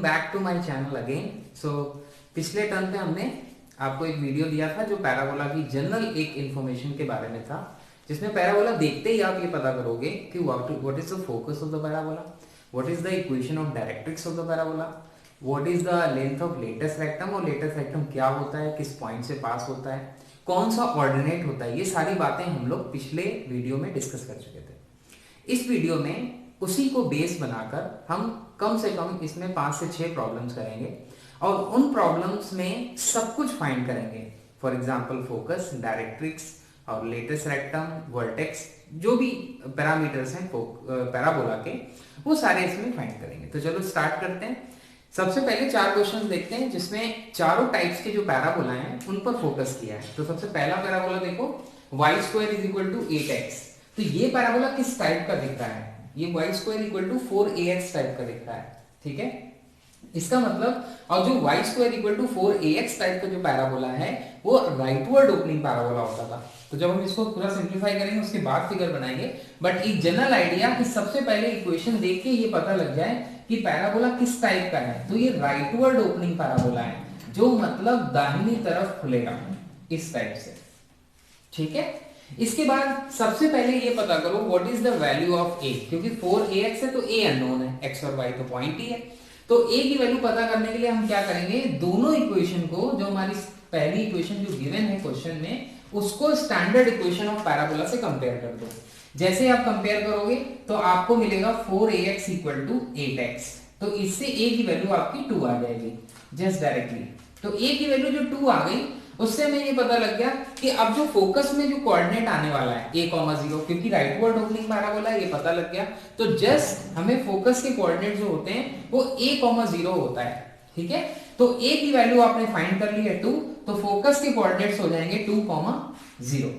Welcome back to my channel again. So पिछले term पे हमने आपको एक वीडियो दिया था जो पैराबोला की जनरल एक इंफॉर्मेशन के बारे में था, जिसमें पैराबोला देखते ही आप ये पता करोगे कि what is the focus of the parabola, what is the equation of directrix of the parabola, what is the length of latus rectum और लेटेस्ट रेक्टम क्या होता है, किस पॉइंट से पास होता है, कौन सा ऑर्डिनेट होता है। ये सारी बातें हम लोग पिछले वीडियो में डिस्कस कर चुके थे। इस वीडियो में उसी को बेस बनाकर हम कम से कम इसमें 5 से 6 प्रॉब्लम्स करेंगे और उन प्रॉब्लम्स में सब कुछ फाइंड करेंगे। फॉर एग्जांपल फोकस, डायरेक्ट्रिक्स और लेटेस्ट रेक्टम, वर्टेक्स, जो भी पैरामीटर्स हैं पैराबोला के, वो सारे इसमें फाइंड करेंगे। तो चलो स्टार्ट करते हैं। सबसे पहले 4 क्वेश्चंस देखते हैं जिसमें चारों टाइप्स के जो पैराबोला हैं उन पर फोकस किया है। तो सबसे पहला पैराबोला देखो, y² = 8x। तो ये पैराबोला किस टाइप का दिख रहा है? ये y² = 4ax टाइप का दिख रहा है, ठीक है। इसका मतलब, और जो y² = 4ax टाइप का जो पैराबोला है वो राइटवर्ड ओपनिंग पैराबोला होता था। तो जब हम इसको पूरा सिंप्लीफाई करेंगे उसके बाद फिगर बनाएंगे, बट एक जनरल आइडिया कि सबसे पहले इक्वेशन देख के ये पता लग जाए कि पैराबोला किस टाइप का है। तो ये राइटवर्ड ओपनिंग पैराबोला है, जो मतलब दाहिनी तरफ खुलेगा इस टाइप से, ठीक है। इसके बाद सबसे पहले ये पता करो what is the value of a, क्योंकि 4ax है तो a अननोन है, x और y तो पॉइंट ही है। तो a की वैल्यू पता करने के लिए हम क्या करेंगे, दोनों इक्वेशन को, जो हमारी पहली इक्वेशन जो गिवन है क्वेश्चन में, उसको स्टैंडर्ड इक्वेशन ऑफ पैराबोला से कंपेयर कर दो। जैसे आप कंपेयर करोगे तो आपको मिलेगा 4ax = 8x। तो इससे a की वैल्यू आपकी 2 आ जाएगी जस्ट डायरेक्टली। तो a की वैल्यू जो 2 आ गई, उससे हमें ये पता लग गया कि अब जो फोकस में जो कोऑर्डिनेट आने वाला है a, 0, क्योंकि राइटवर्ड ओपनिंग पैराबोला है, ये पता लग गया। तो जस्ट हमें फोकस के कोऑर्डिनेट जो होते हैं वो a, 0 होता है, ठीक है। तो a की वैल्यू आपने फाइंड कर ली है 2, तो फोकस के कोऑर्डिनेट्स हो जाएंगे 2, 0।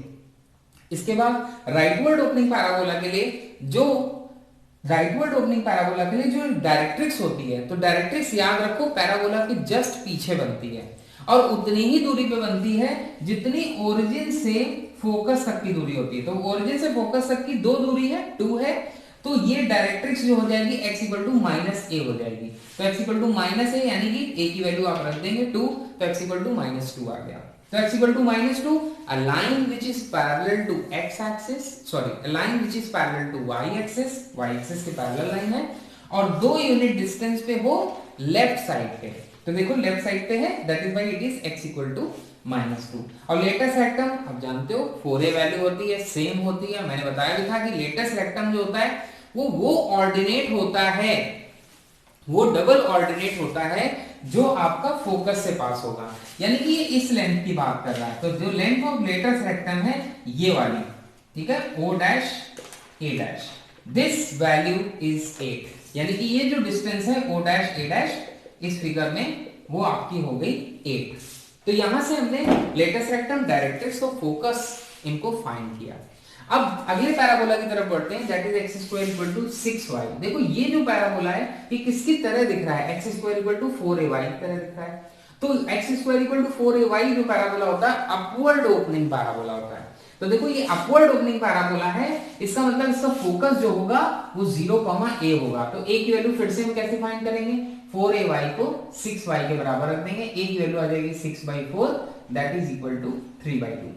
इसके बाद राइटवर्ड ओपनिंग पैराबोला के लिए जो डायरेक्ट्रिक्स होती है, तो डायरेक्ट्रिक्स याद रखो पैराबोला के जस्ट पीछे बनती है और उतनी ही दूरी पे बनती है जितनी ओरिजिन से फोकस तक की दूरी होती है। तो ओरिजिन से फोकस तक की 2 दूरी है, 2 है। तो ये डायरेक्ट्रिक्स जो हो जाएगी x = -a हो जाएगी। तो x = -a यानी कि a की वैल्यू आप रख देंगे 2, तो x = -2 आ गया। तो x = -2, a line which is parallel to x axis, a line which is parallel to y axis के पैरेलल लाइन है और 2 यूनिट डिस्टेंस पे हो लेफ्ट साइड पे। तो देखो लेफ्ट साइड पे है, that is why it is x = -2। और लेटेस्ट रेक्टम आप जानते हो 4a वैल्यू होती है, सेम होती है। मैंने बताया भी था कि लेटेस्ट रेक्टम जो होता है वो ऑर्डिनेट होता है, वो डबल ऑर्डिनेट होता है जो आपका फोकस से पास होगा, यानी कि ये इस लेंथ की बात कर रहा है। तो जो लेंथ ऑफ लेटेस्ट रेक्टम है ये वाली, ठीक है, o', a', this value is 8, यानी कि ये जो डिस्टेंस है o', a' इस फिगर में वो आपकी हो गई 8। तो यहां से हमने लेटेस्ट रेक्टम, डायरेक्ट्रिक्स और फोकस इनको फाइंड किया। अब अगले पैराबोला की तरफ बढ़ते हैं, दैट इज x² = 6y। देखो ये जो पैराबोला है ये किसकी तरह दिख रहा है, x² = 4ay की तरह दिख रहा है। तो x² = 4ay जो पैराबोला होता है अपवर्ड ओपनिंग पैराबोला होता है। तो देखो ये अपवर्ड ओपनिंग पैराबोला है, इसका मतलब इसका फोकस जो होगा वो 0, a होगा। तो a की वैल्यू फिर से हम कैसे फाइंड करेंगे, 4ay को 6y के बराबर रख देंगे, a की वैल्यू आ जाएगी 6/4, दैट इज इक्वल टू 3/2।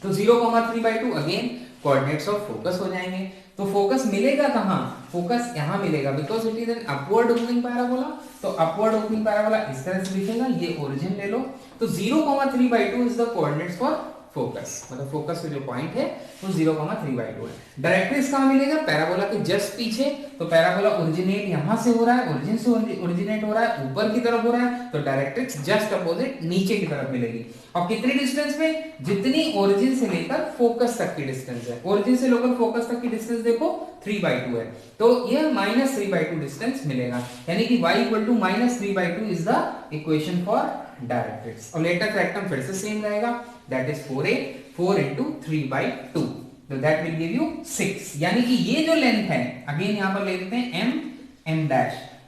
तो 0, 3/2 अगेन कोऑर्डिनेट्स ऑफ फोकस हो जाएंगे। तो फोकस मिलेगा कहां, फोकस यहां मिलेगा, because it is an upward opening parabola. तो अपवर्ड ओपनिंग पैराबोला इस तरह से दिखेगा, ये ओरिजिन ले लो। तो 0, 3/2 is the coordinates for focus, मतलब फोकस का जो पॉइंट है वो 0, 3/2 है। डायरेक्ट्रिक्स कहां मिलेगा, पैराबोला के जस्ट पीछे। तो पैराबोला ओरिजिनेट यहां से हो रहा है, ओरिजिन से ओरिजिनेट हो रहा है, ऊपर की तरफ हो रहा है, तो डायरेक्ट्रिक्स जस्ट अपोजिट नीचे की तरफ मिलेगी। और कितनी डिस्टेंस पे, जितनी ओरिजिन से लेकर फोकस तक की डिस्टेंस है। ओरिजिन से लेकर फोकस तक की डिस्टेंस देखो 3/2 है, तो यह -3/2 डिस्टेंस मिलेगा, यानी कि y = -3/2 is the equation for directrix. और लेटेस्ट रेक्टम फिर से सेम रहेगा, दैट इज 4a, 4 × 3/2, तो दैट विल गिव यू 6। यानी कि ये जो लेंथ है, अगेन यहां पर ले लेते हैं m',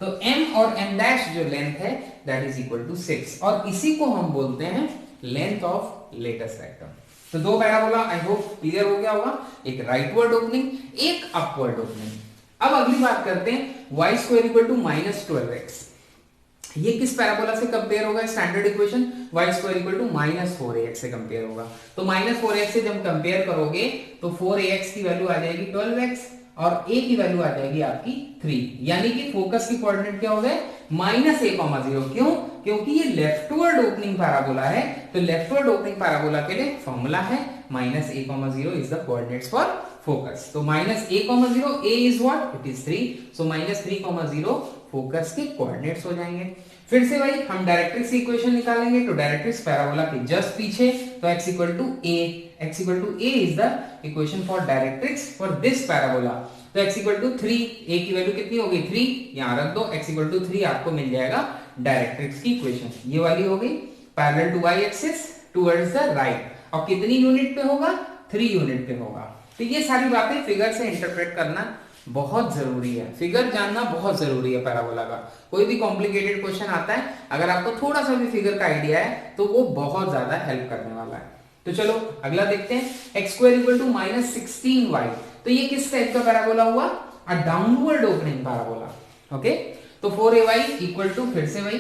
तो m और m' जो लेंथ है दैट इज इक्वल टू 6, और इसी को हम बोलते हैं लेंथ ऑफ लेटेस्ट रेक्टम। तो 2 पैराबोला आई होप क्लियर हो गया होगा, एक राइटवर्ड ओपनिंग, एक अपवर्ड ओपनिंग। अब अगली बात करते हैं y² = -12x। ये किस पैराबोला से कंपेयर होगा? Standard equation y square equal to -4ax से कंपेयर होगा। तो -4ax से जब कंपेयर करोगे तो 4ax की वैल्यू आ जाएगी 12x और a की वैल्यू आ जाएगी आपकी 3, यानी कि फोकस की कोऑर्डिनेट क्या हो गए? -a,0। क्यों? क्योंकि ये लेफ्टवर्ड ओपनिंग पैराबोला है, तो लेफ्टवर्ड ओपनिंग पैराबोला के लिए फॉर्मूला है -a,0 is the coordinates for focus. तो -a,0, a is what? It is 3, so -3,0 focus के कोऑर्डिनेट्स हो जाएंगे। फिर से भाई हम डायरेक्ट्रिक्स की इक्वेशन निकालेंगे, तो डायरेक्ट्रिक्स पैराबोला के जस्ट पीछे, तो x equal to a is the equation for directrix for this parabola. तो x इक्वल टू 3, a की वैल्यू कितनी होगी? 3, यहां रख दो, x इक्वल टू 3 आपको मिल जाएगा डायरेक्ट्रिक्स की इक्वेशन। ये वाली हो गई parallel to y axis towards the right, और कितनी यूनिट पे होगा? 3 यूनिट पे होगा। तो ये सारी बातें फिगर से इंटरप्रेट करना बहुत जरूरी है, फिगर जानना बहुत जरूरी है पैराबोला का। कोई भी कॉम्प्लिकेटेड क्वेश्चन आता है, अगर आपको थोड़ा सा भी फिगर का आइडिया है तो वो बहुत ज्यादा हेल्प करने वाला है। तो चलो अगला देखते हैं, x square equal to -16y। तो ये किस टाइप का पैराबोला हुआ? A downward opening parabola. Okay, तो 4ay इक्वल टू, फिर से वही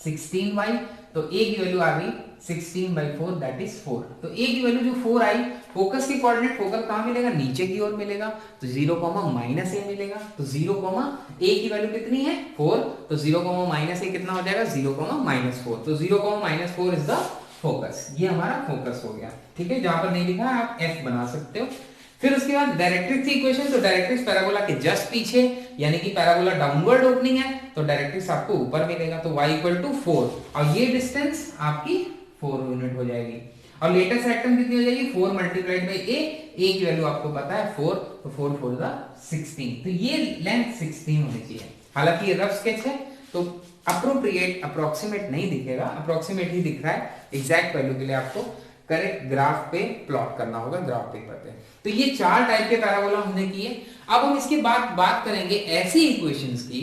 16y, तो a की वैल्यू आ गई 16/4 दैट इज 4। तो a की वैल्यू जो 4 आई, फोकस की कोऑर्डिनेट फोकस कहां मिलेगा? नीचे की ओर मिलेगा, तो 0, -a मिलेगा। तो 0, a की वैल्यू कितनी है? 4, तो 0, -a कितना हो जाएगा? 0, -4। तो 0, -4 इज द फोकस। ये हमारा फोकस हो गया, ठीक है। जहां पर नहीं लिखा है आप f बना सकते हो। फिर उसके बाद डायरेक्ट्रिक्स की इक्वेशन, तो डायरेक्ट्रिक्स पैराबोला के जस्ट पीछे, यानी कि पैराबोला डाउनवर्ड ओपनिंग है, तो डायरेक्ट्रिक्स आपको ऊपर मिलेगा, तो y इक्वल टू 4, और ये डिस्टेंस आपकी 4 यूनिट हो जाएगी। और लेटेस्ट रेक्टम कितनी हो जाएगी? 4 मल्टीप्लाइड बाई a की वैल्यू आपको पता है 4, तो 4 4 द 16, तो ये लेंथ 16 होनी चाहिए। हालांकि ये रफ स्केच है, तो अप्रोप्रिएट अप्रोक्सीमेट नहीं दिखेगा, अप्रोक्सीमेट ही दिख रहा है। एग्जैक्ट वैल्यू के लिए आपको करेक्ट ग्राफ पे प्लॉट करना होगा, ग्राफ पेपर पे। तो ये 4 टाइप के पैराबोला हमने किए। अब हम इसके बाद बात करेंगे ऐसी इक्वेशंस की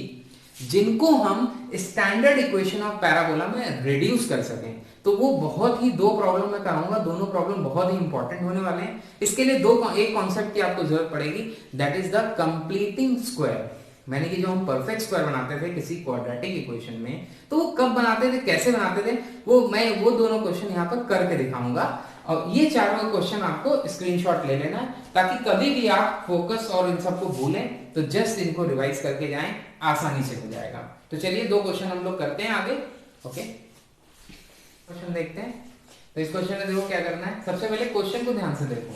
जिनको हम स्टैंडर्ड इक्वेशन ऑफ पैराबोला में रिड्यूस कर सकें। तो वो बहुत ही 2 प्रॉब्लम में कराऊंगा, दोनों प्रॉब्लम बहुत ही इंपॉर्टेंट होने वाले हैं। इसके लिए एक कॉन्सेप्ट की आपको जरूरत पड़ेगी, that is the completing square. मैंने कि जो हम परफेक्ट स्क्वायर बनाते थे किसी क्वाड्रेटिक इक्वेशन में, तो वो कब बनाते थे, कैसे बनाते थे, वो दोनों क्वेश्चन यहाँ पर करके दिखाऊंगा। और ये चारों क्वेश्चन आपको स्क्रीनशॉट ले लेना, ताकि कभी भी आप फोकस और इन सबको भूलें तो जस्ट इनको रिवाइज करके जाएं, आसानी से हो जाएगा। तो चलिए 2 क्वेश्चन हम लोग करते हैं आगे। ओके, क्वेश्चन देखते हैं। तो इस क्वेश्चन में देखो क्या करना है। सबसे पहले क्वेश्चन को ध्यान से देखो,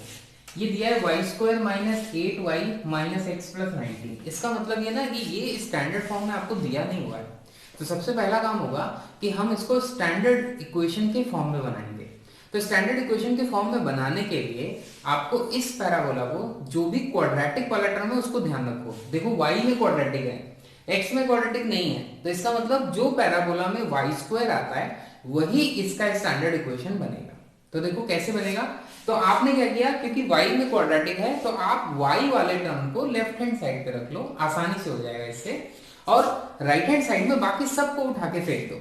ये दिया है y स्क्वायर -8y - x + 19। इसका मतलब ये ना कि ये स्टैंडर्ड फॉर्म में आपको दिया नहीं हुआ है। तो सबसे पहला काम होगा कि हम इसको स्टैंडर्ड इक्वेशन के फॉर्म में बनाएंगे। तो स्टैंडर्ड इक्वेशन के फॉर्म में बनाने के लिए आपको इस पैराबोला को, जो भी क्वाड्रेटिक वाला टर्म है उसको ध्यान रखो। देखो y में क्वाड्रेटिक है, x में क्वाड्रेटिक नहीं है, तो इसका मतलब जो पैराबोला में y स्क्वायर आता है वही इसका स्टैंडर्ड इक्वेशन बनेगा। तो देखो कैसे बनेगा। तो आपने क्या किया, क्योंकि y में क्वाड्रेटिक है तो आप y वाले टर्म को लेफ्ट हैंड साइड पे रख लो, आसानी से हो जाएगा इससे। और राइट हैंड साइड में बाकी सबको उठा के फेंक दो।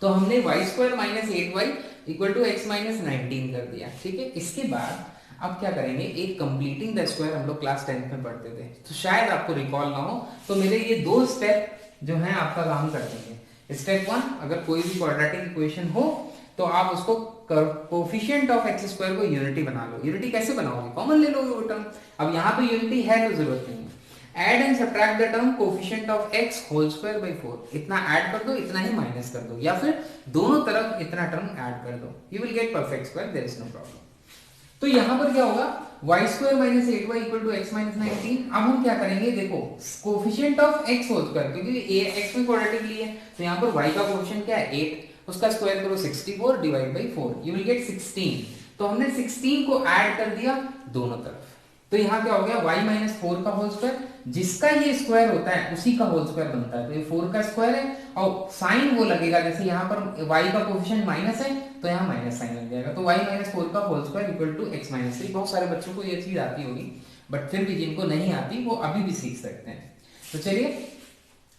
तो हमने y square -8y equal to x - 19 कर दिया, ठीक है। इसके बाद अब क्या करेंगे, एक कंप्लीटिंग द स्क्वायर हम लोग क्लास 10th में पढ़ते थे, तो शायद आपको रिकॉल ना हो, तो मेरे ये 2 स्टेप जो हैं आपका काम कर देंगे। स्टेप 1, अगर कोई भी क्वाड्रेटिक इक्वेशन हो तो आप उसको कोफिशिएंट ऑफ x स्क्वायर को यूनिटी बना लो। यूनिटी कैसे बनाओगे, कॉमन ले लोगे वो टर्म। अब यहाँ पे यूनिटी है तो जरूरत नहीं है। Add and subtract the term coefficient of x whole square by 4। इतना ऐड कर दो, इतना ही माइनस कर दो, या फिर दोनों तरफ इतना टर्म ऐड कर दो, you will get perfect square, there is no problem. तो यहां पर क्या होगा, y square -8y equal to x - 19। अब हम क्या करेंगे, देखो coefficient of x whole square, क्योंकि x में क्वाड्रेटिक लिए है, तो यहां पर y का कोफिशिएंट क्या है 8, उसका स्क्वायर करो 64 divide by 4, you will gate 16। तो हमने 16 को ऐड कर दिया दोनों तरफ। तो यहाँ क्या हो गया, y - 4 का होल स्क्वायर, जिसका ये स्क्वायर होता है उसी का होल स्क्वायर बनता है। तो ये 4 का स्क्वायर है, और साइन वो लगेगा, जैसे यहाँ पर y का कोफिशिएंट माइनस है तो यहाँ माइनस साइन लग जाएगा। तो y - 4 का whole square equal to x - 3। बहुत सारे बच्चों को ये चीज आती होगी, बट फिर भी जिनको नहीं आती वो अभी भी सीख सकते हैं। तो चलिए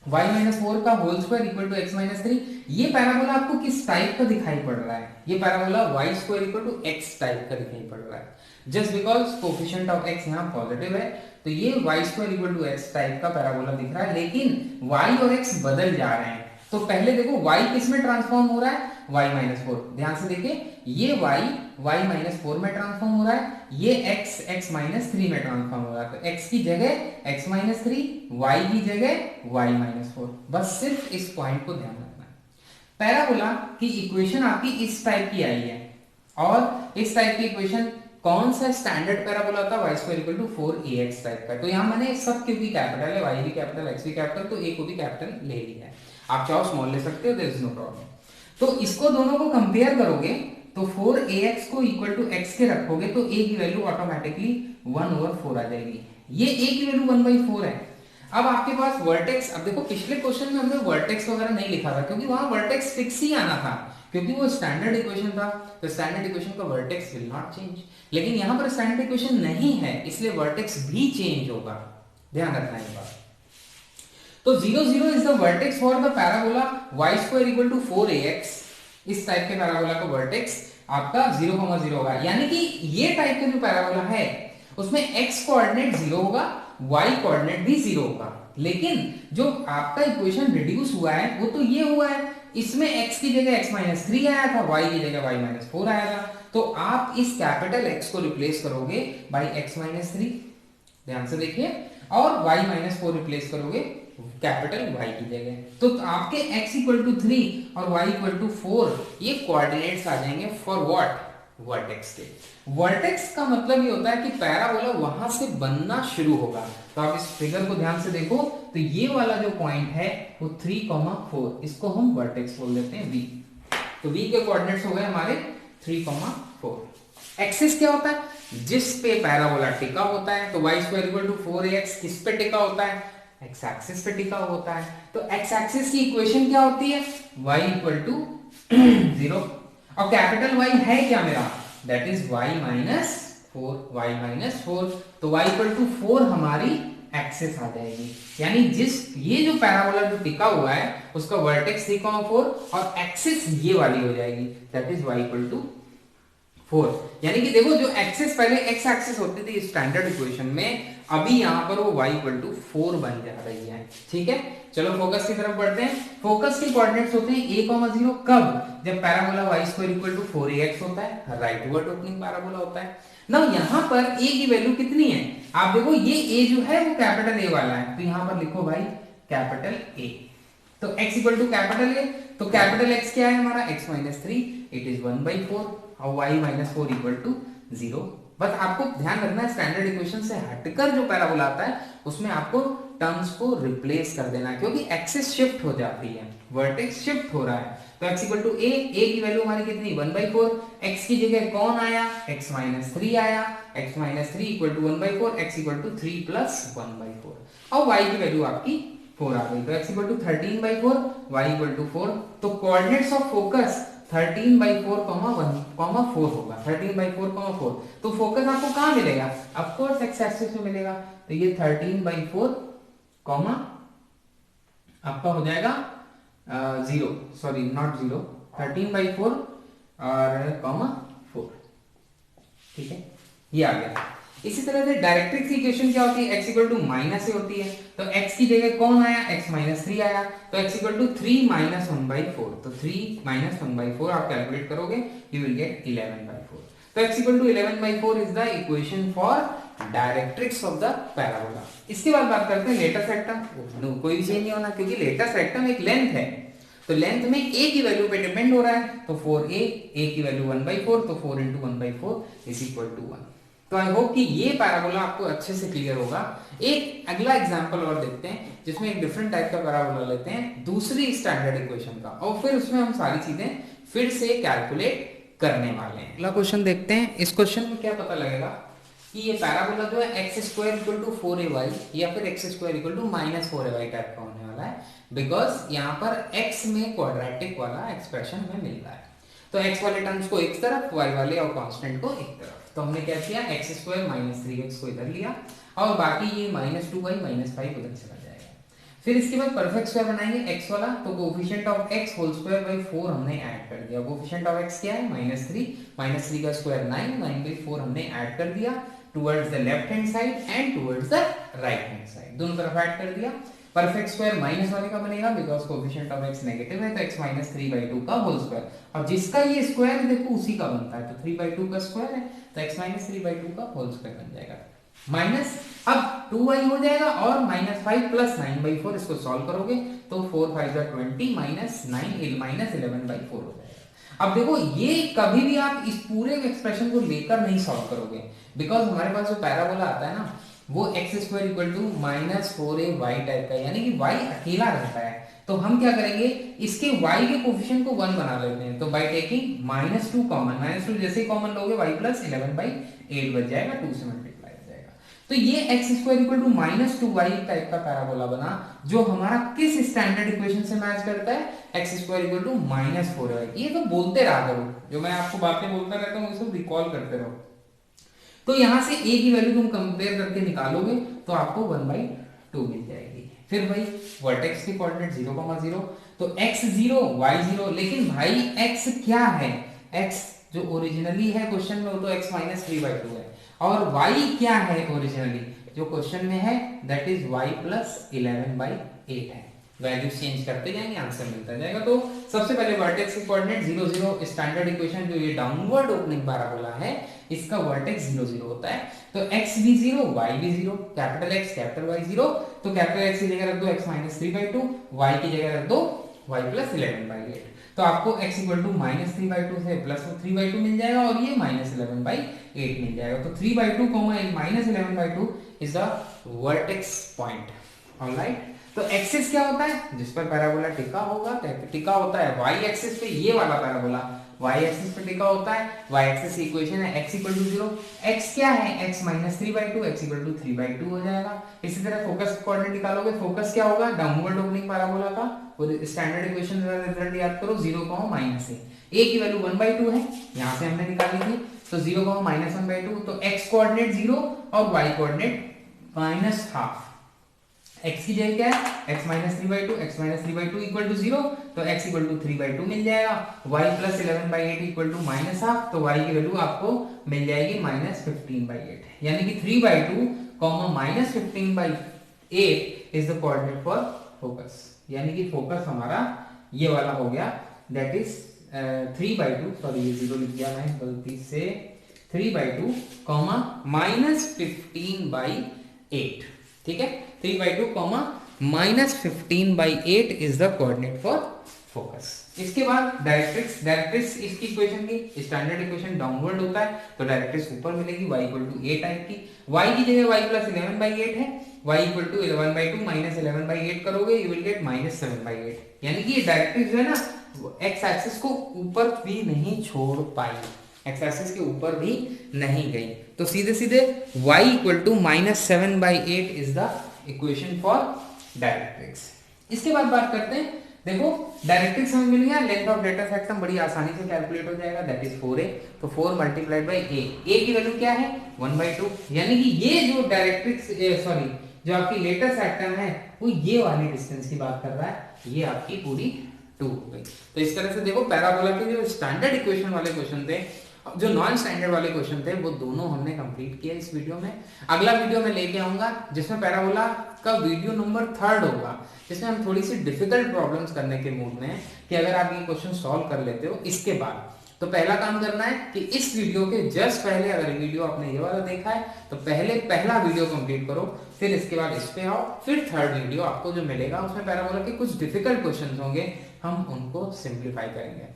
y - 4 का whole square equal to x - 3। ये पैराबोला आपको किस टाइप का दिखाई पड़ रहा है, ये parabola y square equal to x type का दिखाई पड़ रहा है, just because coefficient of x यहाँ पॉजिटिव है, तो ये y square equal to x type का पैराबोला दिख रहा है। लेकिन y और x बदल जा रहे हैं, तो पहले देखो y किस में ट्रांसफॉर्म हो रहा है, y माइनस फोर। ध्यान से देखिए, ये y माइनस फोर में ट्रांसफॉर्म हो रहा है, ये x माइनस थ्री में ट्रांसफॉर्म हो रहा है। तो x की जगह x माइनस थ्री, y की जगह y माइनस फोर। बस सिर्फ इस पॉइंट को ध्यान रखना है। पैराबोला की इक्वेशन आपकी इस टाइप की आई है, और इस टाइप की इक्वेशन कौन सा स्टैंडर्ड पैराबोला होता है, y square equal to 4ax type का। तो यहाँ मैंने सब क्योंकि कैपिटल है, y भी कैपिटल x भी कैपिटल, तो a को भी कैपिटल ले लिया है। आप चाहो स्मॉल ले सकते हो, देयर इज नो प्रॉब्लम। तो इसको दोनों को कंपेयर करोगे तो 4ax को इक्वल टू x के रखोगे तो a की वैल्यू ऑटोमेटिकली 1/4 आ जाएगी। ये a की वैल्यू 1/4 है। अब आपके पास वर्टेक्स, अब देखो पिछले क्वेश्चन में हमने वर्टेक्स वगैरह नहीं लिखा था क्योंकि वहां वर्टेक्स फिक्स ही आना था, क्योंकि वो स्टैंडर्ड इक्वेशन था। तो स्टैंडर्ड इक्वेशन का वर्टेक्स विल नॉट चेंज, लेकिन यहां पर स्टैंडर्ड इक्वेशन नहीं है इसलिए वर्टेक्स भी चेंज होगा। ध्यान रखना ये बात। तो 0 0 is the vertex for the parabola y square equal to 4ax। इस टाइप के पैराबोला का वर्टेक्स आपका 0,0 होगा, यानी कि ये टाइप का जो पैराबोला है उसमें x कोऑर्डिनेट 0 होगा, y कोऑर्डिनेट भी 0 होगा। लेकिन जो आपका इक्वेशन रिड्यूस हुआ है वो तो ये हुआ है, इसमें x की जगह x माइनस थ्री आया था, y की जगह y माइनस फोर आया था। तो आप इस कैपिटल x को रिप्लेस करोगे बाई x माइनस थ्री, ध्यान से देखिए, और y माइनस फोर रिप्लेस करोगे कैपिटल y की जगह। तो आपके x इक्वल टू 3 और y इक्वल टू 4 ये कोऑर्डिनेट्स आ जाएंगे फॉर व्हाट, वर्टेक्स के। वर्टेक्स का मतलब ये होता है कि पैराबोला वहां से बनना शुरू होगा। तो आप इस फिगर को ध्यान से देखो, तो ये वाला जो पॉइंट है वो 3,4, इसको हम वर्टेक्स बोल देते हैं v। तो v के कोऑर्डिनेट्स हो गए हमारे 3,4। एक्सिस क्या होता है, जिस पे पैराबोला टिका होता है। तो y square equal to 4ax किस पे टिका होता है, x एक्सिस पे टिका होता है। तो x एक्सिस की इक्वेशन क्या होती है, y इक्वल टू 0, और कैपिटल Y है क्या मेरा, that is y minus four. तो y इक्वल टू 4 हमारी एक्सिस आ जाएगी, यानी ये जो पैराबोला जो टिका हुआ है उसका वर्टेक्स 3,4 और एक्सिस ये वाली हो जाएगी, that is y equal to 4। यानी कि देखो जो एक्सिस पहले x एक्सिस होती थी स्टैंडर्ड इक्वेशन में, अभी यहां पर वो y इक्वल टू 4 बन जा रही है। ठीक है, चलो फोकस की तरफ बढ़ते हैं। फोकस के कोऑर्डिनेट्स होते हैं a,0 कब, जब parabola y square equal to 4ax होता है, राइटवर्ड ओपनिंग पैराबोला होता है ना। यहां पर a की वैल्यू कितनी है, आप देखो ये a जो है वो कैपिटल A वाला है, तो यहां पर लिखो भाई कैपिटल A। तो x equal to capital A, तो कैपिटल X क्या है हमारा, x minus three, it is 1/4, और y minus four equal to 0। बस आपको ध्यान रखना है स्टैंडर्ड इक्वेशन से हटकर जो पैराबोला आता है उसमें आपको टर्म्स को रिप्लेस कर देना है, क्योंकि एक्सिस शिफ्ट हो जाती है, वर्टेक्स शिफ्ट हो रहा है। तो x इक्वल टू a की वैल्यू हमारी कितनी 1/4, x की जगह कौन आया, x माइनस थ्री आया, x minus three equal to 1/4, x equal to 3 plus 1/4, और y की वैल्यू आपकी 4 आ गई। तो x equal to 13/4, y equal to 4। तो कोऑर्डिनेट्स ऑफ फोकस 13/4, 1,4 होगा, 13/4, 4। तो फोकस आपको कहां मिलेगा, ऑफ कोर्स x एक्सिस में मिलेगा। तो ये 13/4 आपका हो जाएगा 0, सॉरी नॉट 0, 13/4 और 4। ठीक है, ये आ गया। इसी तरह से डायरेक्ट्रिक्स की इक्वेशन क्या होती है, x इक्वल टू माइनस ए होती है। तो x की जगह कौन आया, x माइनस थ्री आया, तो x इक्वल टू 3 माइनस 1/4। तो 3 माइनस 1/4 आप कैलकुलेट करोगे, यू विल गेट 11/4। तो x equal to 11/4 is the equation for directrix of the parabola. इसके बाद बात करते हैं लेटेस्ट रेक्टम। कोई भी चेंज नहीं होना क्योंकि लेटेस्ट रेक्टम एक लेंथ है, तो लेंथ में a की वैल्यू पे डिपेंड हो रहा है। तो 4a, a की वैल्यू 1/4, तो 4 इंटू 1/4 इज इक्वल टू 1। तो आई होप कि ये पैराबोला आपको अच्छे से क्लियर होगा। एक अगला एग्जांपल और देखते हैं जिसमें एक डिफरेंट टाइप का पैराबोला लेते हैं, दूसरी स्टैंडर्ड इक्वेशन का, और फिर उसमें हम सारी चीजें फिर से कैलकुलेट करने वाले हैं। अगला क्वेश्चन देखते हैं। इस क्वेश्चन में क्या पता लगेगा कि ये पैराबोला जो है x square equal to 4ay या फिर x square equal to minus 4ay type का होने वाला है, बिकॉज यहाँ पर x में क्वाड्रेटिक वाला एक्सप्रेशन हमें मिल रहा है। तो x वाले टर्म्स को एक तरफ, y वाले और कांस्टेंट को एक तरफ। तो हमने क्या किया, x स्क्वायर माइनस 3x को इधर लिया और बाकी ये माइनस 2y माइनस 5 उधर चला जाएगा। फिर इसके बाद परफेक्ट स्क्वायर बनाएंगे x वाला, तो coefficient of x whole square by 4 हमने ऐड कर दिया। कोएफिशिएंट ऑफ x क्या है, -3 का स्क्वायर 9/4 हमने ऐड कर दिया towards the left hand side and towards the right hand side, दोनों तरफ ऐड कर दिया। परफेक्ट स्क्वायर माइनस वाले का बनेगा because coefficient of x negative है, तो x माइनस 3/2 का होल स्क्वायर। अब जिसका ये स्क्वायर देखो उसी का बनता है, तो 3/2 का स्क्वायर है, तो x माइनस 3/2 का होल स्क्वायर बन जाएगा। माइनस अब 2y हो जाएगा और -5 प्लस 9/4, इसको सॉल्व करोगे तो 4 5 20 माइनस 9 माइनस 11/4 हो जाएगा। अब देखो ये कभी भी आप इस पूरे एक्सप्रेशन को लेकर नहीं सॉल्व करोगे, बिकॉज हमारे पास जो पैराबोला आता है ना वो x² equal to -4ay type का, यानी कि y अकेला रहता है। तो हम क्या करेंगे, इसके y के कोफिशिएंट को 1 बना लेते हैं, तो बाय टेकिंग -2 कॉमन, -2 जैसे ही कॉमन लोगे y प्लस 11/8 बच जाएगा, 2 से मल्टीप्लाई हो जाएगा। तो ये x² equal to -2y type का पैराबोला बना, जो हमारा किस स्टैंडर्ड इक्वेशन से मैच करता है, x² इक्वल टू -4y। ये तो बोलते रहा करो, जो मैं आपको बातें बोलता रहता हूँ उसको रिकॉल करते रहो। तो यहां से a की वैल्यू तुम कंपेयर करके निकालोगे तो आपको 1/2 मिल जाएगी। फिर भाई वर्टेक्स के कोऑर्डिनेट 0, 0, तो x 0 y 0, लेकिन भाई x क्या है, x जो ओरिजिनली है क्वेश्चन में वो तो x माइनस 3/2 है, और y क्या है ओरिजिनली जो क्वेश्चन में है, दैट इज y प्लस 11/8 है। वैल्यू चेंज करते जाएंगे, आंसर मिलता जाएगा। तो सबसे पहले वर्टेक्स के कोऑर्डिनेट 0, 0, स्टैंडर्ड इक्वेशन जो ये डाउनवर्ड ओपनिंग पैराबोला है इसका वर्टेक्स 0, 0 होता है, तो x भी 0 y भी 0, कैपिटल X कैपिटल Y 0, तो कैपिटल X की जगह रख दो x माइनस 3/2, y की जगह रख दो y प्लस 11/8, तो आपको x इक्वल टू -3/2 से प्लस 3/2 मिल जाएगा और ये -11/8 मिल जाएगा। तो 3/2 -11/2 is the vertex point. Alright, तो एक्सिस क्या होता है, जिस पर पैराबोला टिका होगा, टिका होता है y एक्सिस पे, ये वाला पैराबोला y एक्सिस पे टिका होता है। y एक्सिस की इक्वेशन है x इक्वल टू 0, x क्या है, x minus 3/2, x equal to 3/2 हो जाएगा। इसी तरह फोकस कोऑर्डिनेट निकालोगे, फोकस क्या होगा, डाउनवर्ड ओपनिंग पैराबोला का, और स्टैंडर्ड इक्वेशन का रिजल्ट याद करो, 0, -a की वैल्यू 1/2 है, यहां से हमने निकाली थी, तो 0, -1/2, तो x कोऑर्डिनेट 0 और y कोऑर्डिनेट -12। x की जगह क्या है, x minus 3/2, x minus 3/2 equal to 0, तो x इक्वल टू 3/2 मिल जाएगा, y प्लस 11/8 इक्वल टू -12, तो y की वैल्यू आपको मिल जाएगी -15/8, यानी कि 3/2, -15/8 is the coordinate for focus, यानी कि फोकस हमारा ये वाला हो गया, दैट इज 3/2, सॉरी ये 0 लिख दिया मैं गलती से, 3/2, -15/8, ठीक है, 3/2, -15/8 is the coordinate for focus. इसके बाद डायरेक्ट्रिक्स, डायरेक्ट्रिक्स इसकी इक्वेशन की स्टैंडर्ड इक्वेशन डाउनवर्ड होता है, तो डायरेक्ट्रिक्स ऊपर मिलेगी, y equal to a type की, y की जगह y प्लस 11/8 है, y इक्वल टू 11/2 माइनस 11/8 करोगे, यू विल गेट -7/8, यानी कि ये डायरेक्ट्रिक्स जो है ना x एक्सिस को ऊपर भी नहीं छोड़ पाई, x एक्सिस के ऊपर भी नहीं गई, तो सीधे सीधे y equal to -7/8 is the equation for directrix. इसके बाद बात करते हैं, देखो डायरेक्ट्रिक्स हमें मिल गया, लेंथ ऑफ डेटा सेक्शन बड़ी आसानी से कैलकुलेट हो जाएगा, दैट इज 4a, तो 4 मल्टीप्लाइड बाय a की वैल्यू क्या है 1/2, यानी कि ये जो डायरेक्ट्रिक्स सॉरी जो आपकी लेटेस्ट एटम है वो ये वाली डिस्टेंस की बात कर रहा है, ये आपकी पूरी 2 हो गई। तो इस तरह से देखो पैराबोला के जो स्टैंडर्ड इक्वेशन वाले क्वेश्चन थे, जो नॉन स्टैंडर्ड वाले क्वेश्चन थे, वो दोनों हमने कंप्लीट किया इस वीडियो में। अगला वीडियो में लेके आऊंगा जिसमें पैराबोला का वीडियो नंबर 3 होगा, जिसमें हम थोड़ी सी डिफिकल्ट प्रॉब्लम्स करने के मूड में हैं कि अगर आप ये क्वेश्चन सॉल्व कर लेते हो इसके बाद, तो पहला काम करना है कि इस वीडियो के जस्ट पहले, अगर वीडियो आपने ये वाला देखा है तो पहले पहला वीडियो कंप्लीट करो, फिर इसके बाद इस पे आओ, फिर थर्ड वीडियो आपको जो मिलेगा उसमें पैराबोला के कुछ डिफिकल्ट क्वेश्चन होंगे, हम उनको सिंप्लीफाई करेंगे।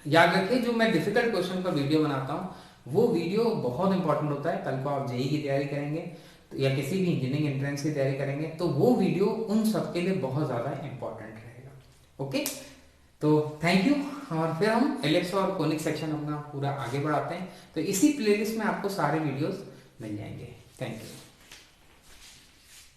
याद रखिए जो मैं डिफिकल्ट क्वेश्चन का वीडियो बनाता हूँ वो वीडियो बहुत इंपॉर्टेंट होता है, कल को आप जेईई की तैयारी करेंगे या किसी भी इंजीनियरिंग एंट्रेंस की तैयारी करेंगे तो वो वीडियो उन सबके लिए बहुत ज्यादा इंपॉर्टेंट रहेगा। ओके, तो थैंक यू, और फिर हम एलिप्स और कोनिक सेक्शन अपना पूरा आगे बढ़ाते हैं, तो इसी प्लेलिस्ट में आपको सारे वीडियोस मिल जाएंगे। Thank you.